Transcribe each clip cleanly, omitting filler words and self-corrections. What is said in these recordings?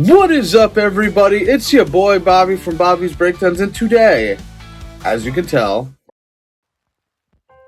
What is up, everybody? It's your boy Bobby from Bobby's Breakdowns, and today, as you can tell,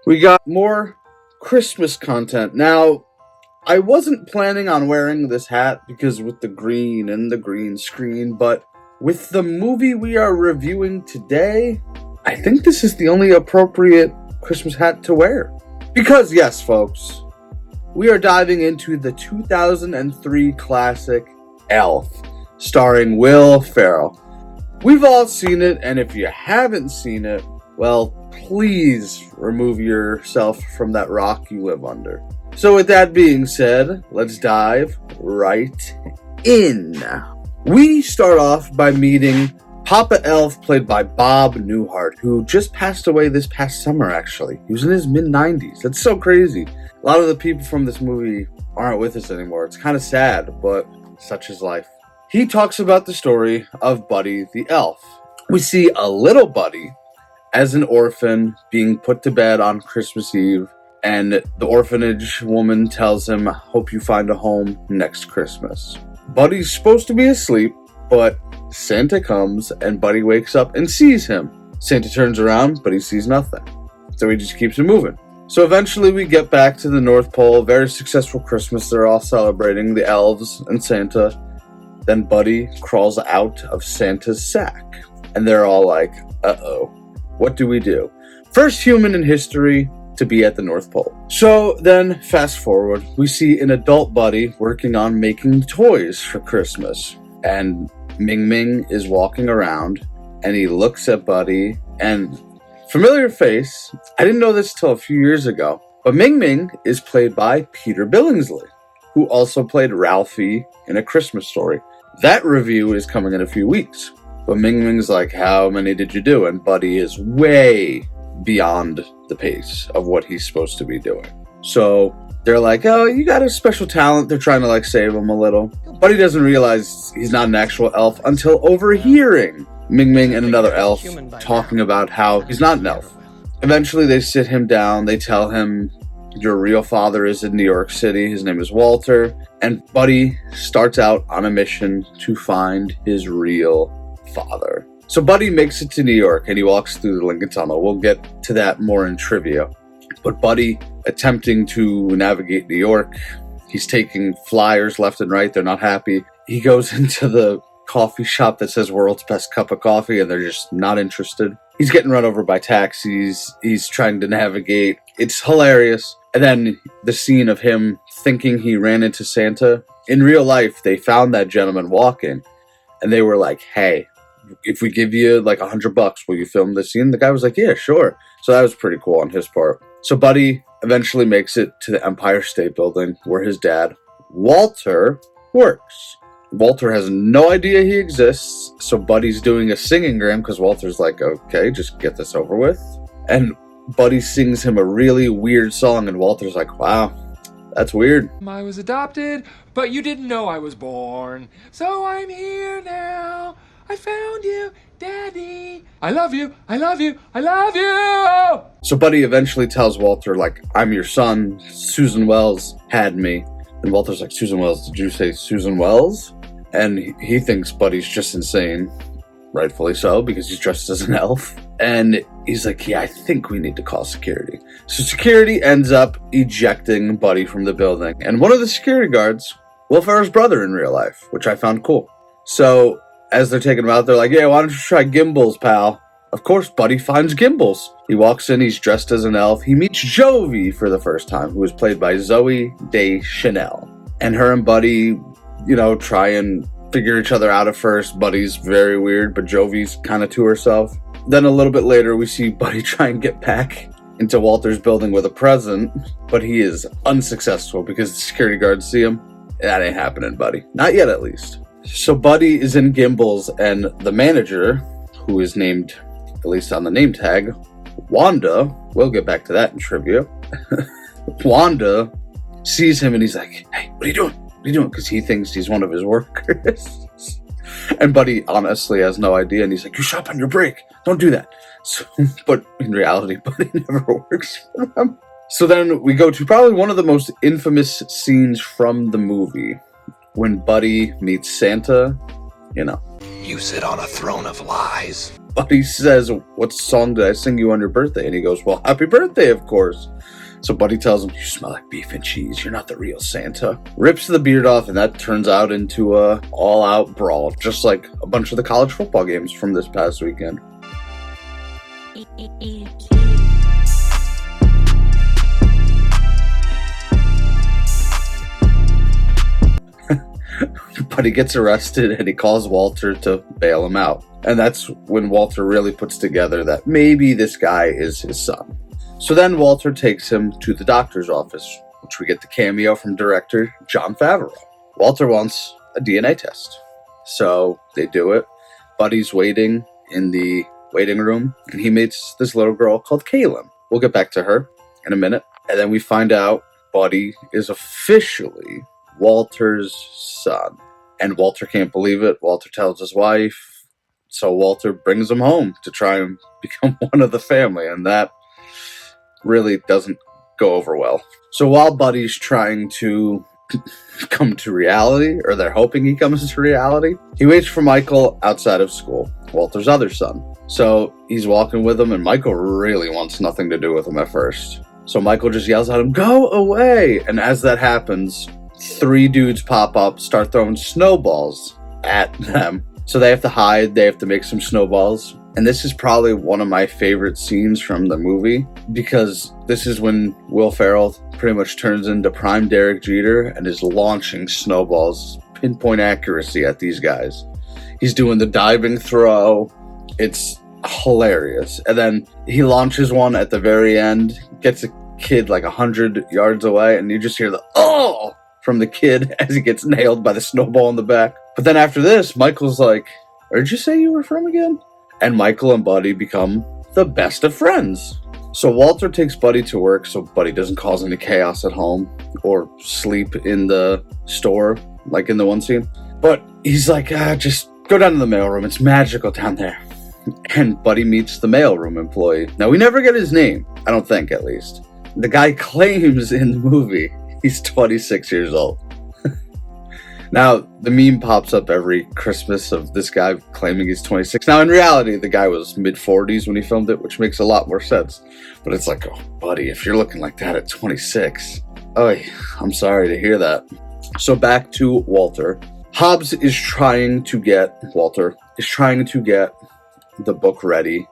we got more Christmas content. Now, I wasn't planning on wearing this hat because with the green and the green screen, but with the movie we are reviewing today, I think this is the only appropriate Christmas hat to wear. Because, yes, folks, we are diving into the 2003 classic Elf, starring Will Ferrell. We've all seen it, and if you haven't seen it, well, please remove yourself from that rock you live under. So with that being said, let's dive right in. We start off by meeting Papa Elf, played by Bob Newhart, who just passed away this past summer, actually. He was in his mid-90s. That's so crazy. A lot of the people from this movie aren't with us anymore. It's kind of sad, but such is life. He talks about the story of Buddy the Elf. We see a little Buddy as an orphan being put to bed on Christmas Eve, and the orphanage woman tells him, "Hope you find a home next Christmas." Buddy's supposed to be asleep, but Santa comes and Buddy wakes up and sees him. Santa turns around, but he sees nothing. So he just keeps it moving. So eventually we get back to the North Pole. Very successful Christmas. They're all celebrating, the elves and Santa. Then Buddy crawls out of Santa's sack. And they're all like, uh-oh, what do we do? First human in history to be at the North Pole. So then fast forward, we see an adult Buddy working on making toys for Christmas. And Ming Ming is walking around and he looks at Buddy and familiar face. I didn't know this till a few years ago, but Ming Ming is played by Peter Billingsley, who also played Ralphie in A Christmas Story. That review is coming in a few weeks. But Ming Ming's like, how many did you do? And Buddy is way beyond the pace of what he's supposed to be doing. So they're like, oh, you got a special talent. They're trying to like save him a little. Buddy doesn't realize he's not an actual elf until overhearing Ming Ming and another elf talking about how he's not an elf. Eventually they sit him down. They tell him, your real father is in New York City. His name is Walter. And Buddy starts out on a mission to find his real father. So Buddy makes it to New York and he walks through the Lincoln Tunnel. We'll get to that more in trivia. But Buddy, attempting to navigate New York, he's taking flyers left and right. They're not happy. He goes into the coffee shop that says world's best cup of coffee and they're just not interested. He's getting run over by taxis. He's trying to navigate. It's hilarious. And then the scene of him thinking he ran into Santa. In real life, they found that gentleman walking and they were like, hey, if we give you like $100, will you film this scene? The guy was like, yeah, sure. So that was pretty cool on his part. So Buddy eventually makes it to the Empire State Building where his dad, Walter, works. Walter has no idea he exists, so Buddy's doing a singing gram because Walter's like, okay, just get this over with. And Buddy sings him a really weird song, and Walter's like, wow, that's weird. I was adopted, but you didn't know I was born. So I'm here now. I found you, Daddy. I love you, I love you, I love you! So Buddy eventually tells Walter, like, I'm your son, Susan Wells had me. And Walter's like, Susan Wells, did you say Susan Wells? And he thinks Buddy's just insane, rightfully so, because he's dressed as an elf. And he's like, yeah, I think we need to call security. So security ends up ejecting Buddy from the building. And one of the security guards, Will Ferrell's brother in real life, which I found cool. So as they're taking him out, they're like, yeah, why don't you try Gimbals, pal? Of course, Buddy finds Gimbals. He walks in, he's dressed as an elf. He meets Jovi for the first time, who was played by Zooey Deschanel. And her and Buddy, try and figure each other out at first. Buddy's very weird, but Jovi's kind of to herself. Then a little bit later, we see Buddy try and get back into Walter's building with a present, but he is unsuccessful because the security guards see him. That ain't happening, Buddy. Not yet, at least. So Buddy is in Gimbals, and the manager, who is named, at least on the name tag, Wanda, we'll get back to that in trivia. Wanda sees him and he's like, hey, what are you doing? What are you doing? Because he thinks he's one of his workers. And Buddy honestly has no idea. And he's like, you shop on your break. Don't do that. So, but in reality, Buddy never works for them. So then we go to probably one of the most infamous scenes from the movie, when Buddy meets Santa, you know. You sit on a throne of lies. Buddy says, what song did I sing you on your birthday? And he goes, well, happy birthday, of course. So Buddy tells him, you smell like beef and cheese. You're not the real Santa. Rips the beard off, and that turns out into a all-out brawl, just like a bunch of the college football games from this past weekend. Buddy gets arrested, and he calls Walter to bail him out. And that's when Walter really puts together that maybe this guy is his son. So then Walter takes him to the doctor's office, which we get the cameo from director Jon Favreau. Walter wants a DNA test. So they do it. Buddy's waiting in the waiting room, and he meets this little girl called Kaylin. We'll get back to her in a minute. And then we find out Buddy is officially Walter's son. And Walter can't believe it. Walter tells his wife. So Walter brings him home to try and become one of the family. And that really doesn't go over well. So while Buddy's trying to come to reality, or they're hoping he comes to reality, he waits for Michael outside of school, Walter's other son. So he's walking with him, and Michael really wants nothing to do with him at first. So Michael just yells at him, go away! And as that happens, 3 dudes pop up, start throwing snowballs at them. So they have to hide, they have to make some snowballs. And this is probably one of my favorite scenes from the movie, because this is when Will Ferrell pretty much turns into prime Derek Jeter and is launching snowballs, pinpoint accuracy at these guys. He's doing the diving throw. It's hilarious. And then he launches one at the very end, gets a kid like 100 yards away, and you just hear the "oh" from the kid as he gets nailed by the snowball in the back. But then after this, Michael's like, where'd you say you were from again? And Michael and Buddy become the best of friends. So Walter takes Buddy to work so Buddy doesn't cause any chaos at home or sleep in the store, like in the one scene. But he's like, just go down to the mailroom. It's magical down there. And Buddy meets the mailroom employee. Now, we never get his name, I don't think, at least. The guy claims in the movie he's 26 years old. Now, the meme pops up every Christmas of this guy claiming he's 26. Now, in reality, the guy was mid-40s when he filmed it, which makes a lot more sense. But it's like, oh, buddy, if you're looking like that at 26, I'm sorry to hear that. So back to Walter. Walter is trying to get the book ready.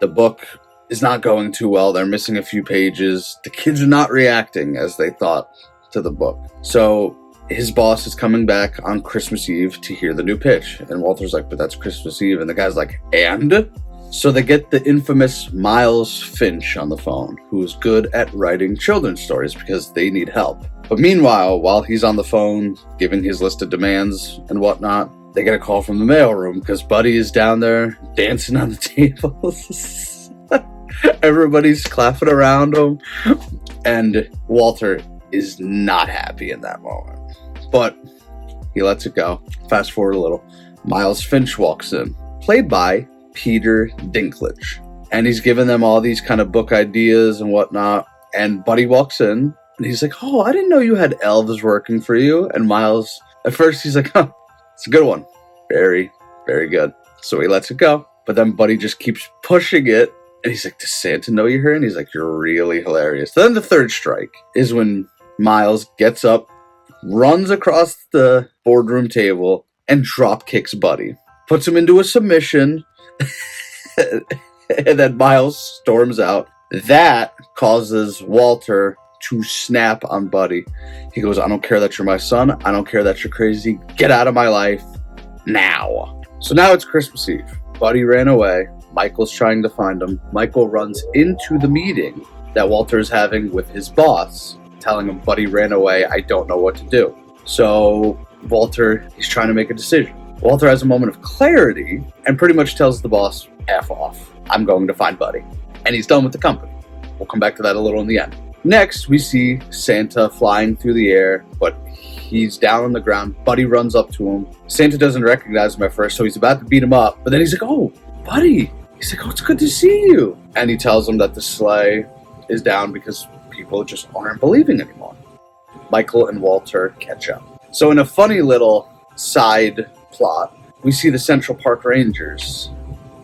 The book is not going too well. They're missing a few pages. The kids are not reacting as they thought to the book. So his boss is coming back on Christmas Eve to hear the new pitch. And Walter's like, but that's Christmas Eve. And the guy's like, and? So they get the infamous Miles Finch on the phone, who is good at writing children's stories because they need help. But meanwhile, while he's on the phone giving his list of demands and whatnot, they get a call from the mailroom because Buddy is down there dancing on the tables. Everybody's clapping around him. And Walter is not happy in that moment. But he lets it go. Fast forward a little. Miles Finch walks in, played by Peter Dinklage. And he's giving them all these kind of book ideas and whatnot. And Buddy walks in, and he's like, oh, I didn't know you had elves working for you. And Miles, at first, he's like, it's a good one. Very, very good. So he lets it go. But then Buddy just keeps pushing it. And he's like, does Santa know you're here? And he's like, you're really hilarious. Then the third strike is when Miles gets up, runs across the boardroom table, and drop kicks Buddy. Puts him into a submission. And then Miles storms out. That causes Walter to snap on Buddy. He goes, I don't care that you're my son. I don't care that you're crazy. Get out of my life now. So now it's Christmas Eve. Buddy ran away. Michael's trying to find him. Michael runs into the meeting that Walter is having with his boss, telling him, Buddy ran away. I don't know what to do. So Walter is trying to make a decision. Walter has a moment of clarity and pretty much tells the boss, F off. I'm going to find Buddy. And he's done with the company. We'll come back to that a little in the end. Next, we see Santa flying through the air, but he's down on the ground. Buddy runs up to him. Santa doesn't recognize him at first, so he's about to beat him up. But then he's like, oh, Buddy. He's like, oh, it's good to see you. And he tells him that the sleigh is down because people just aren't believing anymore. Michael and Walter catch up. So in a funny little side plot, we see the Central Park Rangers,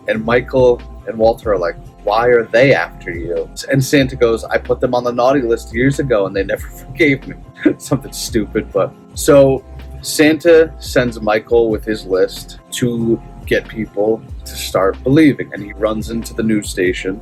and Michael and Walter are like, why are they after you? And Santa goes, I put them on the naughty list years ago and they never forgave me. Something stupid, but... So Santa sends Michael with his list to get people to start believing. And he runs into the news station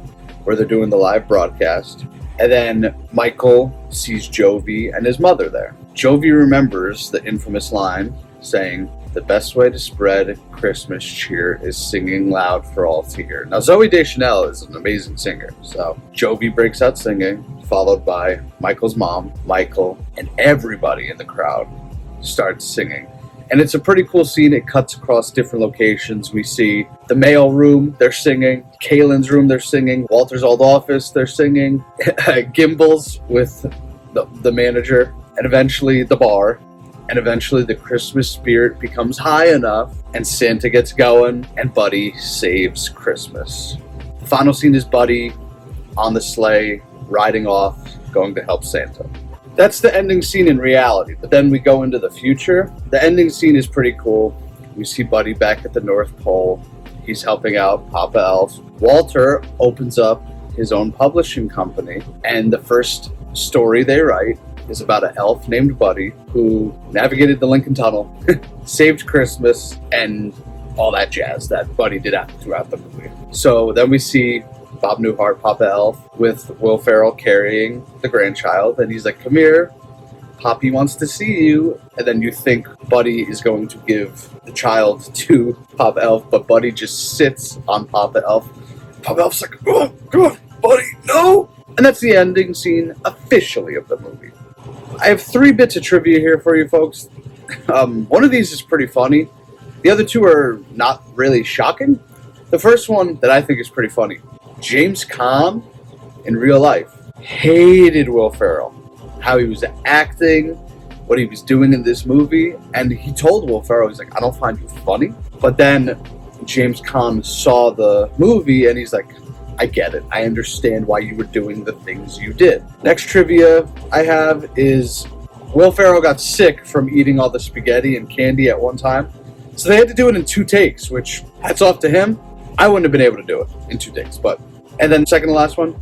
where they're doing the live broadcast. And then Michael sees Jovi and his mother there. Jovi remembers the infamous line saying, the best way to spread Christmas cheer is singing loud for all to hear. Now, Zooey Deschanel is an amazing singer. So Jovi breaks out singing, followed by Michael's mom, Michael, and everybody in the crowd starts singing. And it's a pretty cool scene. It cuts across different locations. We see the mail room, they're singing. Kalen's room, they're singing. Walter's old office, they're singing. Gimbals with the manager. And eventually the bar. And eventually the Christmas spirit becomes high enough and Santa gets going and Buddy saves Christmas. The final scene is Buddy on the sleigh, riding off, going to help Santa. That's the ending scene in reality, but then we go into the future. The ending scene is pretty cool. We see Buddy back at the North Pole. He's helping out Papa Elf. Walter opens up his own publishing company, and the first story they write is about an elf named Buddy who navigated the Lincoln Tunnel, saved Christmas, and all that jazz that Buddy did throughout the movie. So then we see Bob Newhart, Papa Elf, with Will Ferrell carrying the grandchild, and he's like, come here, Poppy wants to see you. And then you think Buddy is going to give the child to Papa Elf, but Buddy just sits on Papa Elf. Papa Elf's like, oh, come on, Buddy, no! And that's the ending scene officially of the movie. I have 3 bits of trivia here for you folks. One of these is pretty funny. The other 2 are not really shocking. The first one that I think is pretty funny. James Caan, in real life, hated Will Ferrell. How he was acting, what he was doing in this movie. And he told Will Ferrell, he's like, I don't find you funny. But then James Caan saw the movie and he's like, I get it. I understand why you were doing the things you did. Next trivia I have is Will Ferrell got sick from eating all the spaghetti and candy at one time. So they had to do it in 2 takes, which hats off to him. I wouldn't have been able to do it in 2 takes, but... And then second to last one.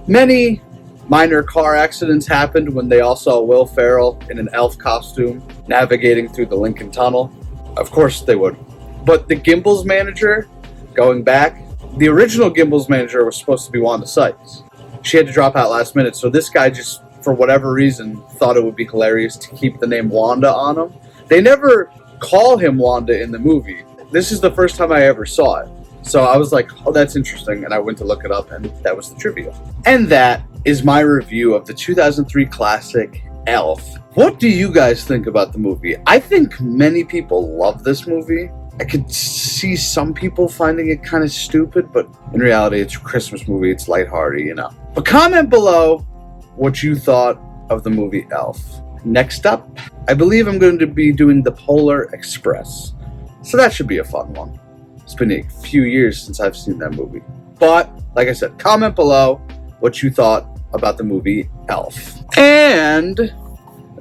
Many minor car accidents happened when they all saw Will Ferrell in an elf costume navigating through the Lincoln Tunnel. Of course they would. But the Gimbals manager, going back, the original Gimbals manager was supposed to be Wanda Sykes. She had to drop out last minute, so this guy just, for whatever reason, thought it would be hilarious to keep the name Wanda on him. They never call him Wanda in the movie. This is the first time I ever saw it. So I was like, oh, that's interesting, and I went to look it up, and that was the trivia. And that is my review of the 2003 classic, Elf. What do you guys think about the movie? I think many people love this movie. I could see some people finding it kind of stupid, but in reality, it's a Christmas movie. It's lighthearted, you know. But comment below what you thought of the movie Elf. Next up, I believe I'm going to be doing the Polar Express. So that should be a fun one. It's been a few years since I've seen that movie. But, like I said, comment below what you thought about the movie Elf. And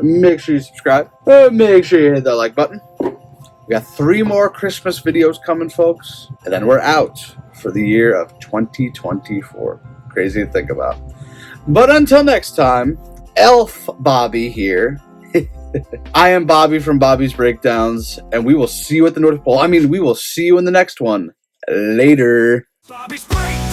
make sure you subscribe. Make sure you hit that like button. We got 3 more Christmas videos coming, folks. And then we're out for the year of 2024. Crazy to think about. But until next time, Elf Bobby here. I am Bobby from Bobby's Breakdowns. And we will see you at the North Pole. I mean, we will see you in the next one. Later. Bobby's Breakdowns.